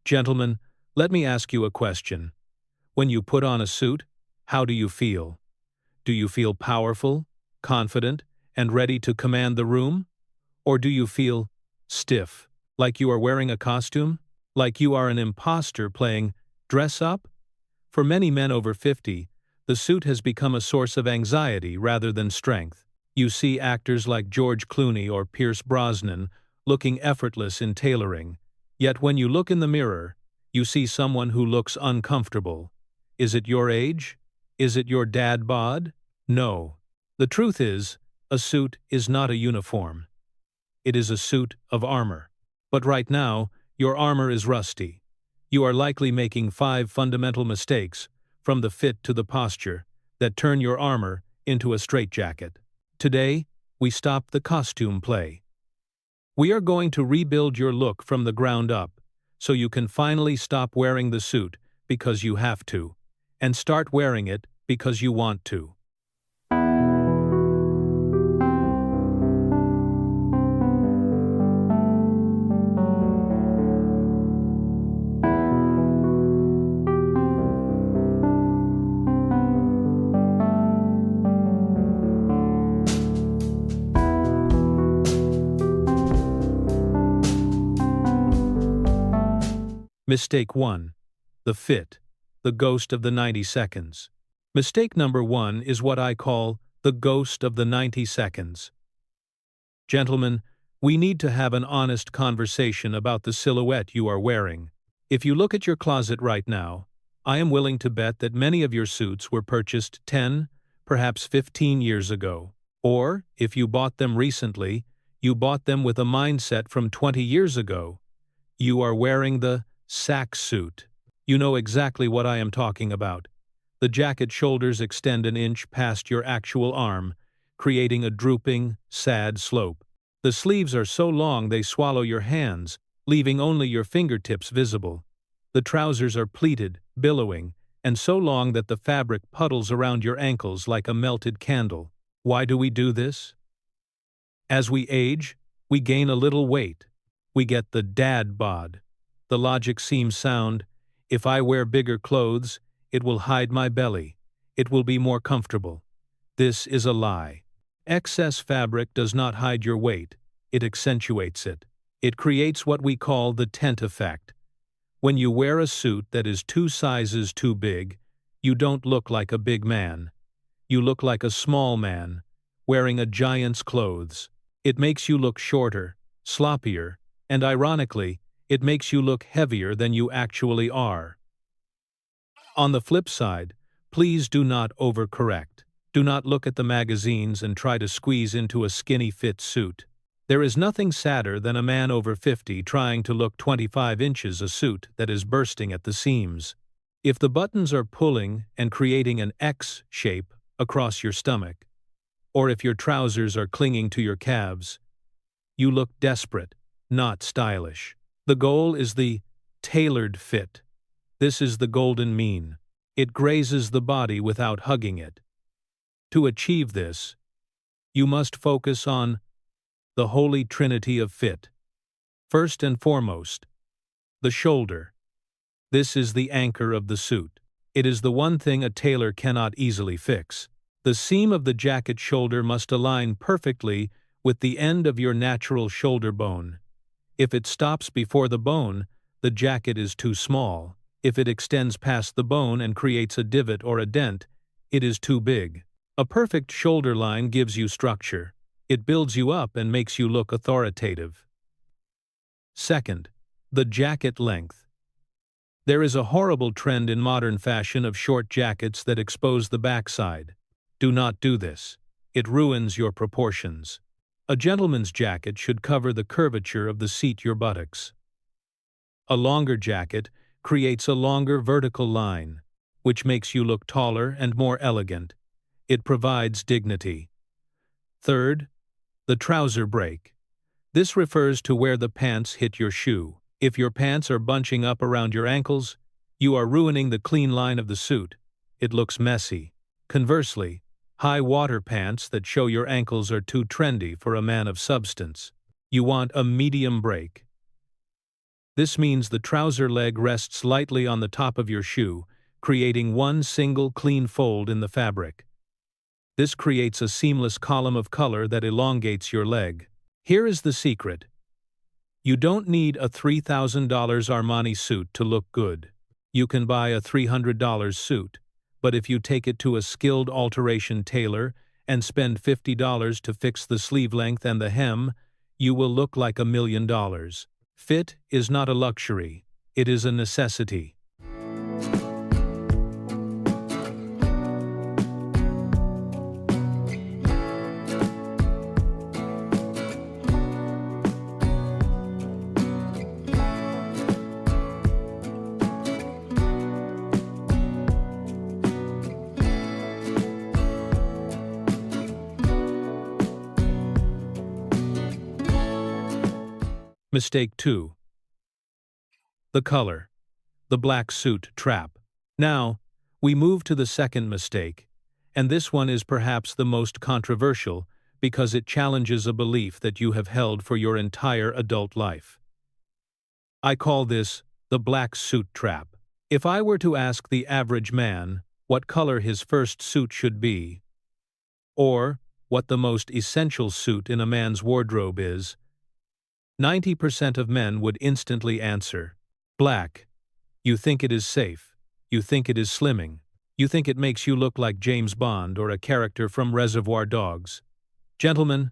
Gentlemen, let me ask you a question. When you put on a suit, how do you feel? Do you feel powerful, confident, and ready to command the room? Or do you feel stiff, like you are wearing a costume? Like you are an imposter playing dress up? For many men over 50, the suit has become a source of anxiety rather than strength. You see actors like George Clooney or Pierce Brosnan looking effortless in tailoring. Yet when you look in the mirror, you see someone who looks uncomfortable. Is it your age? Is it your dad bod? No. The truth is, a suit is not a uniform. It is a suit of armor. But right now, your armor is rusty. You are likely making 5 fundamental mistakes, from the fit to the posture, that turn your armor into a straitjacket. Today, we stop the costume play. We are going to rebuild your look from the ground up, so you can finally stop wearing the suit because you have to, and start wearing it because you want to. Mistake 1. The fit. The ghost of the 90 seconds. Mistake number 1 is what I call the ghost of the 90 seconds. Gentlemen, we need to have an honest conversation about the silhouette you are wearing. If you look at your closet right now, I am willing to bet that many of your suits were purchased 10, perhaps 15 years ago. Or, if you bought them recently, you bought them with a mindset from 20 years ago. You are wearing the sack suit. You know exactly what I am talking about. The jacket shoulders extend an inch past your actual arm, creating a drooping, sad slope. The sleeves are so long they swallow your hands, leaving only your fingertips visible. The trousers are pleated, billowing, and so long that the fabric puddles around your ankles like a melted candle. Why do we do this? As we age, we gain a little weight. We get the dad bod. The logic seems sound. If I wear bigger clothes, it will hide my belly. It will be more comfortable. This is a lie. Excess fabric does not hide your weight. It accentuates it. It creates what we call the tent effect. When you wear a suit that is 2 sizes too big, you don't look like a big man. You look like a small man, wearing a giant's clothes. It makes you look shorter, sloppier, and ironically, it makes you look heavier than you actually are. On the flip side, please do not overcorrect. Do not look at the magazines and try to squeeze into a skinny fit suit. There is nothing sadder than a man over 50 trying to look 25 inches a suit that is bursting at the seams. If the buttons are pulling and creating an X shape across your stomach, or if your trousers are clinging to your calves, you look desperate, not stylish. The goal is the tailored fit. This is the golden mean. It grazes the body without hugging it. To achieve this, you must focus on the holy trinity of fit. First and foremost, the shoulder. This is the anchor of the suit. It is the one thing a tailor cannot easily fix. The seam of the jacket shoulder must align perfectly with the end of your natural shoulder bone. If it stops before the bone, the jacket is too small. If it extends past the bone and creates a divot or a dent, it is too big. A perfect shoulder line gives you structure. It builds you up and makes you look authoritative. Second, the jacket length. There is a horrible trend in modern fashion of short jackets that expose the backside. Do not do this. It ruins your proportions. A gentleman's jacket should cover the curvature of the seat your buttocks. A longer jacket creates a longer vertical line, which makes you look taller and more elegant. It provides dignity. Third, the trouser break. This refers to where the pants hit your shoe. If your pants are bunching up around your ankles, you are ruining the clean line of the suit. It looks messy. Conversely, high-water pants that show your ankles are too trendy for a man of substance. You want a medium break. This means the trouser leg rests lightly on the top of your shoe, creating one single clean fold in the fabric. This creates a seamless column of color that elongates your leg. Here is the secret. You don't need a $3,000 Armani suit to look good. You can buy a $300 suit, but if you take it to a skilled alteration tailor and spend $50 to fix the sleeve length and the hem, you will look like $1 million. Fit is not a luxury, it is a necessity. Mistake 2. The color. The black suit trap. Now, we move to the second mistake, and this one is perhaps the most controversial because it challenges a belief that you have held for your entire adult life. I call this the black suit trap. If I were to ask the average man what color his first suit should be, or what the most essential suit in a man's wardrobe is, 90% of men would instantly answer, black. You think it is safe. You think it is slimming. You think it makes you look like James Bond or a character from Reservoir Dogs. Gentlemen,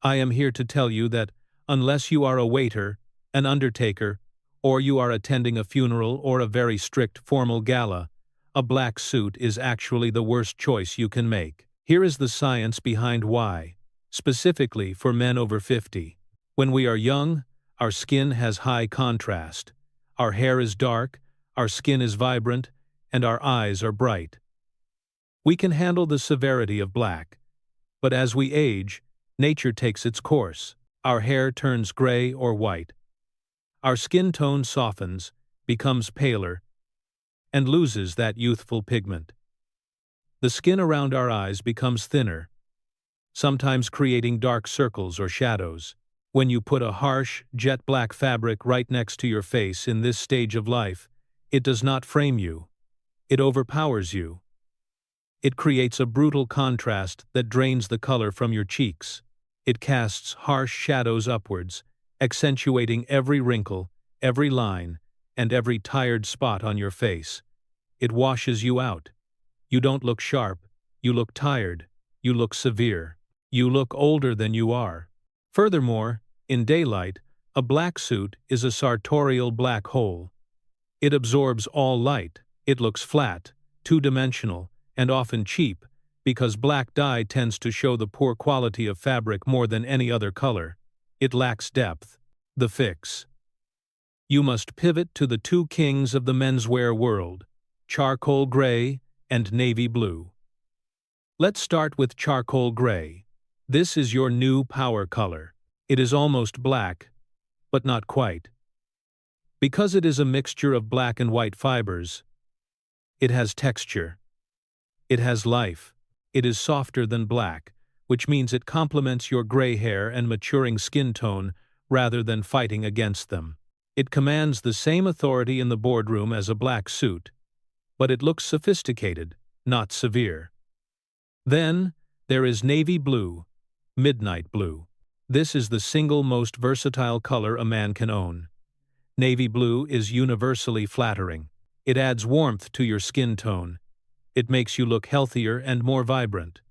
I am here to tell you that unless you are a waiter, an undertaker, or you are attending a funeral or a very strict formal gala, a black suit is actually the worst choice you can make. Here is the science behind why, specifically for men over 50. When we are young, our skin has high contrast. Our hair is dark, our skin is vibrant, and our eyes are bright. We can handle the severity of black, but as we age, nature takes its course. Our hair turns gray or white. Our skin tone softens, becomes paler, and loses that youthful pigment. The skin around our eyes becomes thinner, sometimes creating dark circles or shadows. When you put a harsh, jet black fabric right next to your face in this stage of life, it does not frame you. It overpowers you. It creates a brutal contrast that drains the color from your cheeks. It casts harsh shadows upwards, accentuating every wrinkle, every line, and every tired spot on your face. It washes you out. You don't look sharp. You look tired. You look severe. You look older than you are. Furthermore, in daylight, a black suit is a sartorial black hole. It absorbs all light. It looks flat, two-dimensional, and often cheap, because black dye tends to show the poor quality of fabric more than any other color. It lacks depth. The fix. You must pivot to the two kings of the menswear world, charcoal gray and navy blue. Let's start with charcoal gray. This is your new power color. It is almost black, but not quite. Because it is a mixture of black and white fibers, it has texture. It has life. It is softer than black, which means it complements your gray hair and maturing skin tone rather than fighting against them. It commands the same authority in the boardroom as a black suit, but it looks sophisticated, not severe. Then, there is navy blue, midnight blue. This is the single most versatile color a man can own. Navy blue is universally flattering. It adds warmth to your skin tone. It makes you look healthier and more vibrant.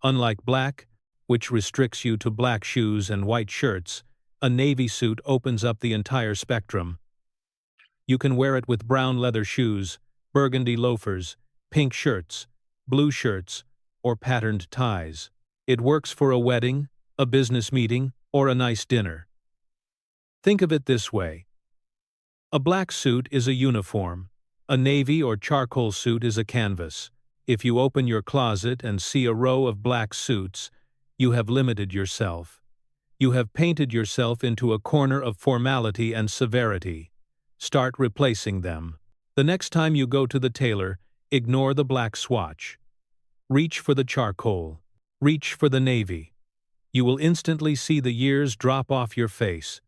Unlike black, which restricts you to black shoes and white shirts, a navy suit opens up the entire spectrum. You can wear it with brown leather shoes, burgundy loafers, pink shirts, blue shirts, or patterned ties. It works for a wedding, a business meeting, or a nice dinner. Think of it this way. A black suit is a uniform. A navy or charcoal suit is a canvas. If you open your closet and see a row of black suits, you have limited yourself. You have painted yourself into a corner of formality and severity. Start replacing them. The next time you go to the tailor, ignore the black swatch. Reach for the charcoal. Reach for the navy. You will instantly see the years drop off your face.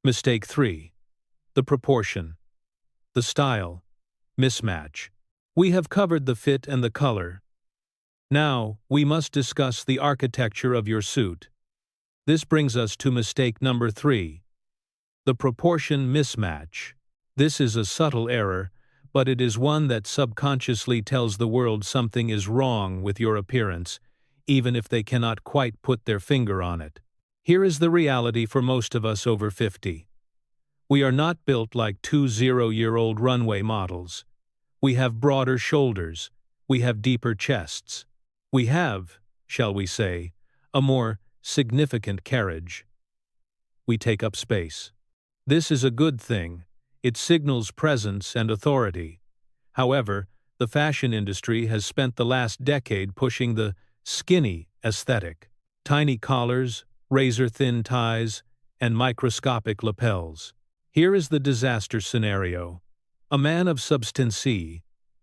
Mistake 3. The proportion. The style. Mismatch. We have covered the fit and the color. Now, we must discuss the architecture of your suit. This brings us to mistake number 3. The proportion mismatch. This is a subtle error, but it is one that subconsciously tells the world something is wrong with your appearance, even if they cannot quite put their finger on it. Here is the reality for most of us over 50. We are not built like 20-year-old runway models. We have broader shoulders. We have deeper chests. We have, shall we say, a more significant carriage. We take up space. This is a good thing. It signals presence and authority. However, the fashion industry has spent the last decade pushing the skinny aesthetic. Tiny collars, razor-thin ties, and microscopic lapels. Here is the disaster scenario. A man of substance,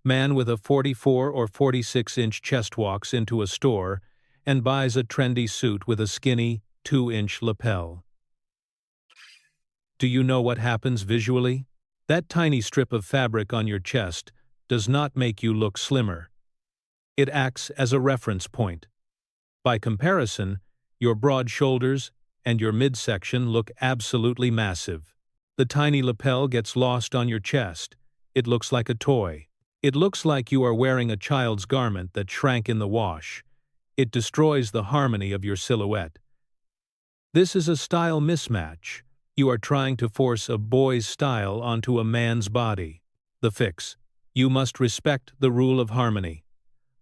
man with a 44 or 46-inch chest walks into a store and buys a trendy suit with a skinny, 2-inch lapel. Do you know what happens visually? That tiny strip of fabric on your chest does not make you look slimmer. It acts as a reference point. By comparison, your broad shoulders and your midsection look absolutely massive. The tiny lapel gets lost on your chest. It looks like a toy. It looks like you are wearing a child's garment that shrank in the wash. It destroys the harmony of your silhouette. This is a style mismatch. You are trying to force a boy's style onto a man's body. The fix. You must respect the rule of harmony.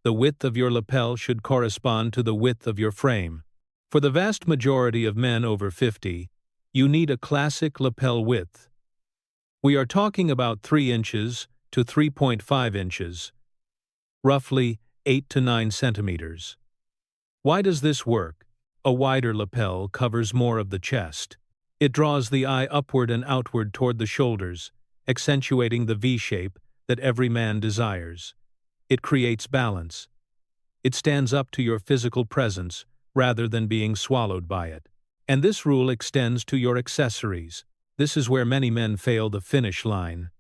The width of your lapel should correspond to the width of your frame. For the vast majority of men over 50, you need a classic lapel width. We are talking about 3 inches to 3.5 inches, roughly 8 to 9 centimeters. Why does this work? A wider lapel covers more of the chest. It draws the eye upward and outward toward the shoulders, accentuating the V-shape that every man desires. It creates balance. It stands up to your physical presence rather than being swallowed by it. And this rule extends to your accessories. This is where many men fail the finish line.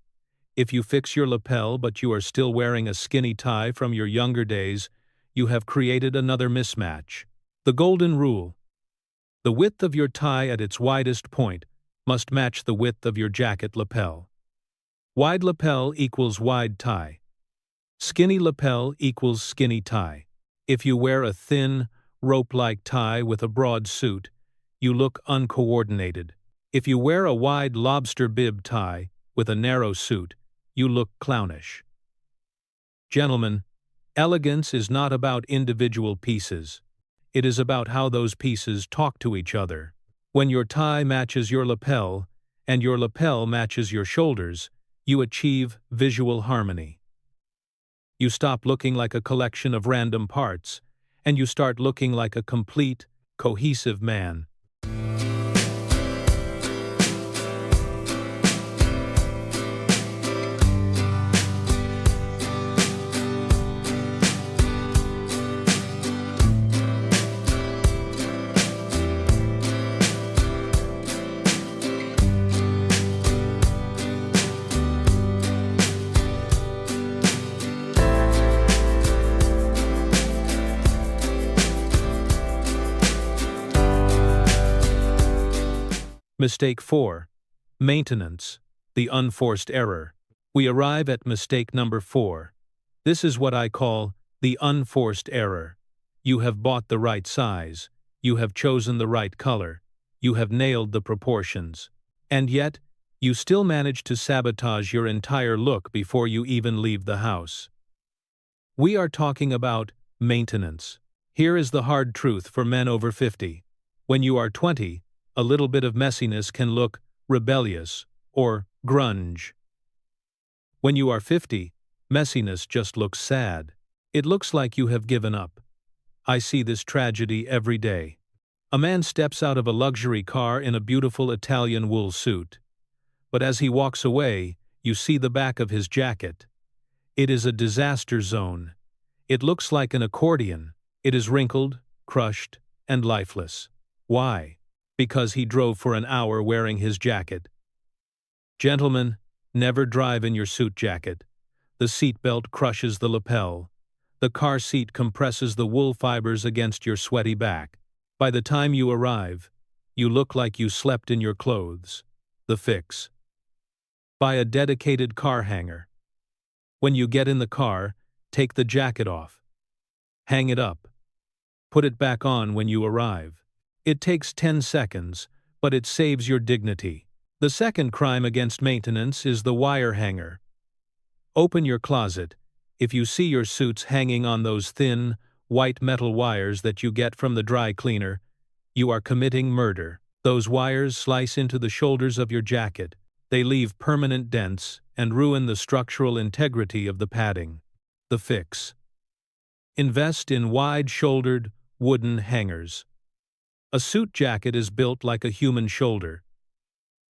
If you fix your lapel but you are still wearing a skinny tie from your younger days, you have created another mismatch. The golden rule. The width of your tie at its widest point must match the width of your jacket lapel. Wide lapel equals wide tie. Skinny lapel equals skinny tie. If you wear a thin, rope-like tie with a broad suit, you look uncoordinated. If you wear a wide lobster bib tie with a narrow suit, you look clownish. Gentlemen, elegance is not about individual pieces. It is about how those pieces talk to each other. When your tie matches your lapel, and your lapel matches your shoulders, you achieve visual harmony. You stop looking like a collection of random parts, and you start looking like a complete, cohesive man. Mistake 4. Maintenance. The unforced error. We arrive at mistake number 4. This is what I call the unforced error. You have bought the right size. You have chosen the right color. You have nailed the proportions. And yet, you still manage to sabotage your entire look before you even leave the house. We are talking about maintenance. Here is the hard truth for men over 50. When you are 20, a little bit of messiness can look rebellious or grunge. When you are 50, messiness just looks sad. It looks like you have given up. I see this tragedy every day. A man steps out of a luxury car in a beautiful Italian wool suit. But as he walks away, you see the back of his jacket. It is a disaster zone. It looks like an accordion. It is wrinkled, crushed, and lifeless. Why? because he drove for an hour wearing his jacket. Gentlemen, never drive in your suit jacket. The seatbelt crushes the lapel. The car seat compresses the wool fibers against your sweaty back. By the time you arrive, you look like you slept in your clothes. The fix: buy a dedicated car hanger. When you get in the car, take the jacket off. Hang it up. Put it back on when you arrive. It takes 10 seconds, but it saves your dignity. The second crime against maintenance is the wire hanger. Open your closet. If you see your suits hanging on those thin, white metal wires that you get from the dry cleaner, you are committing murder. Those wires slice into the shoulders of your jacket. They leave permanent dents and ruin the structural integrity of the padding. The fix: invest in wide-shouldered, wooden hangers. A suit jacket is built like a human shoulder.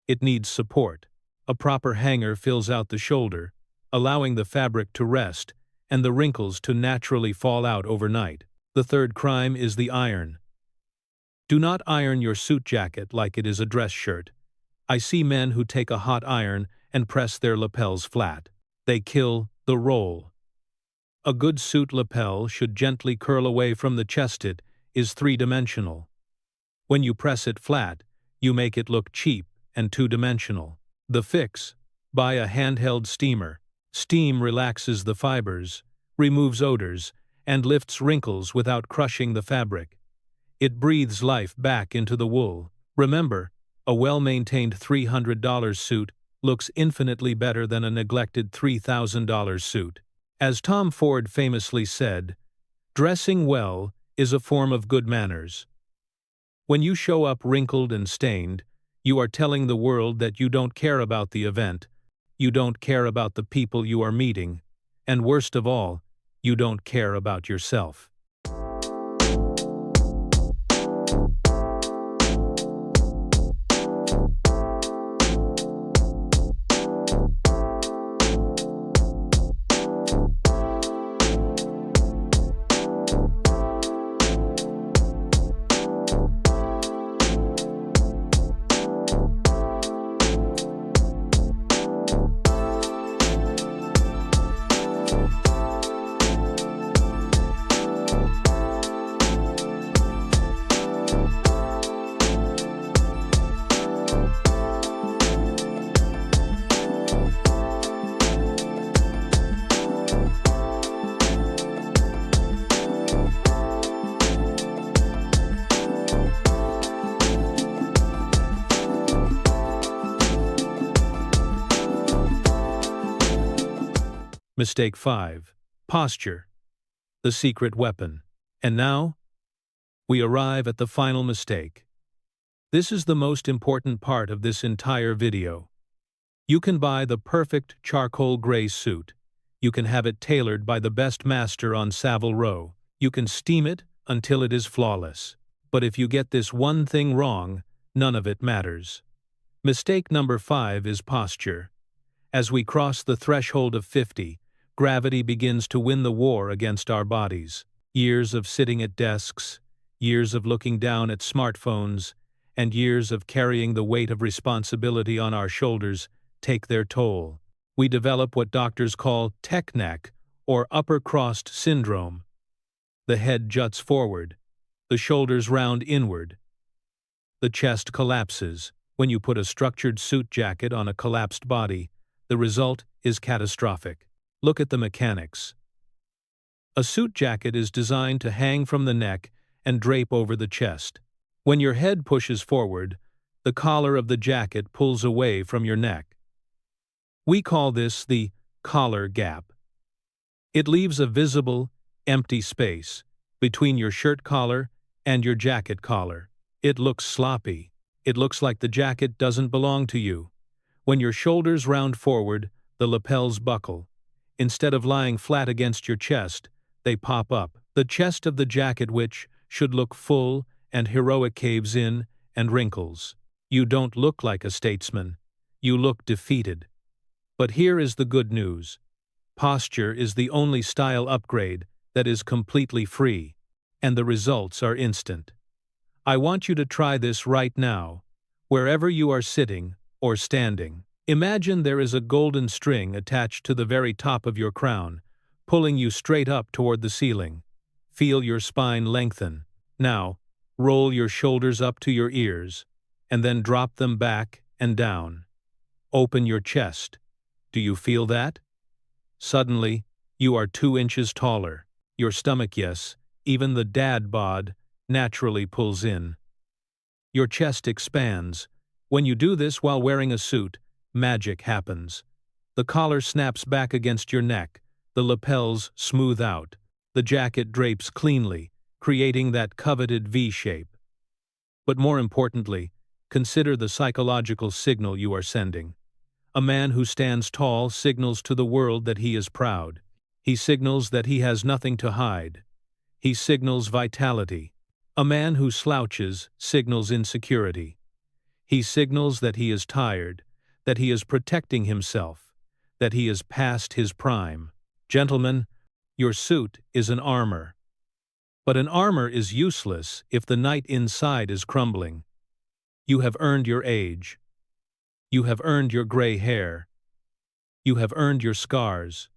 It needs support. A proper hanger fills out the shoulder, allowing the fabric to rest and the wrinkles to naturally fall out overnight. The third crime is the iron. Do not iron your suit jacket like it is a dress shirt. I see men who take a hot iron and press their lapels flat. They kill the roll. A good suit lapel should gently curl away from the chest. It is three-dimensional. When you press it flat, you make it look cheap and two-dimensional. The fix: buy a handheld steamer. Steam relaxes the fibers, removes odors, and lifts wrinkles without crushing the fabric. It breathes life back into the wool. Remember, a well-maintained $300 suit looks infinitely better than a neglected $3,000 suit. As Tom Ford famously said, dressing well is a form of good manners. When you show up wrinkled and stained, you are telling the world that you don't care about the event, you don't care about the people you are meeting, and worst of all, you don't care about yourself. Mistake 5. Posture. The secret weapon. And now, we arrive at the final mistake. This is the most important part of this entire video. You can buy the perfect charcoal gray suit. You can have it tailored by the best master on Savile Row. You can steam it until it is flawless. But if you get this one thing wrong, none of it matters. Mistake number 5 is posture. As we cross the threshold of 50, gravity begins to win the war against our bodies. Years of sitting at desks, years of looking down at smartphones, and years of carrying the weight of responsibility on our shoulders take their toll. We develop what doctors call tech neck, or upper crossed syndrome. The head juts forward, the shoulders round inward. The chest collapses. When you put a structured suit jacket on a collapsed body, the result is catastrophic. Look at the mechanics. A suit jacket is designed to hang from the neck and drape over the chest. When your head pushes forward, the collar of the jacket pulls away from your neck. We call this the collar gap. It leaves a visible, empty space between your shirt collar and your jacket collar. It looks sloppy. It looks like the jacket doesn't belong to you. When your shoulders round forward, the lapels buckle. Instead of lying flat against your chest, they pop up. The chest of the jacket, which should look full and heroic, caves in and wrinkles. You don't look like a statesman. You look defeated. But here is the good news. Posture is the only style upgrade that is completely free, and the results are instant. I want you to try this right now, wherever you are sitting or standing. Imagine there is a golden string attached to the very top of your crown, pulling you straight up toward the ceiling. Feel your spine lengthen. Now, roll your shoulders up to your ears, and then drop them back and down. Open your chest. Do you feel that? Suddenly, you are 2 inches taller. Your stomach, yes, even the dad bod, naturally pulls in. Your chest expands. When you do this while wearing a suit, magic happens. The collar snaps back against your neck, the lapels smooth out, the jacket drapes cleanly, creating that coveted V shape. But more importantly, consider the psychological signal you are sending. A man who stands tall signals to the world that he is proud. He signals that he has nothing to hide. He signals vitality. A man who slouches signals insecurity. He signals that he is tired, that he is protecting himself, that he is past his prime. Gentlemen, your suit is an armor. But an armor is useless if the knight inside is crumbling. You have earned your age. You have earned your gray hair. You have earned your scars.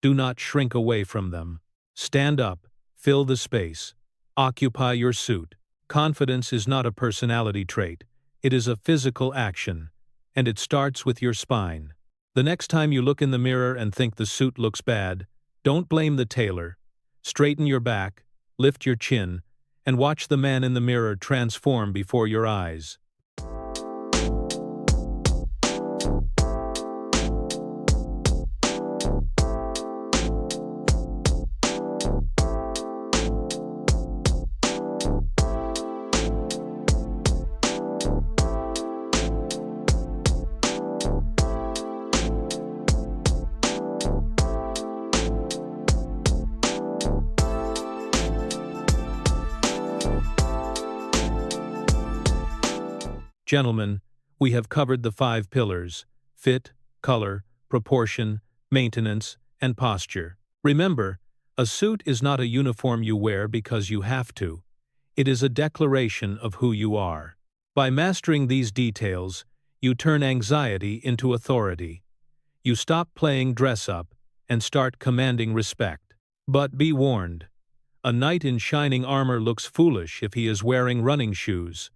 Do not shrink away from them. Stand up, fill the space, occupy your suit. Confidence is not a personality trait, it is a physical action, and it starts with your spine. The next time you look in the mirror and think the suit looks bad, don't blame the tailor. Straighten your back, lift your chin, and watch the man in the mirror transform before your eyes. Gentlemen, we have covered the 5 pillars: fit, color, proportion, maintenance, and posture. Remember, a suit is not a uniform you wear because you have to. It is a declaration of who you are. By mastering these details, you turn anxiety into authority. You stop playing dress-up and start commanding respect. But be warned, a knight in shining armor looks foolish if he is wearing running shoes.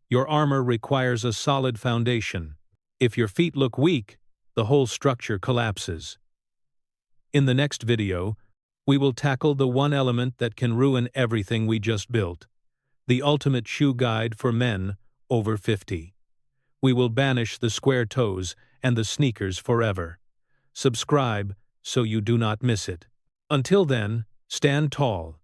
Your armor requires a solid foundation. If your feet look weak, the whole structure collapses. In the next video, we will tackle the one element that can ruin everything we just built: the ultimate shoe guide for men over 50. We will banish the square toes and the sneakers forever. Subscribe so you do not miss it. Until then, stand tall,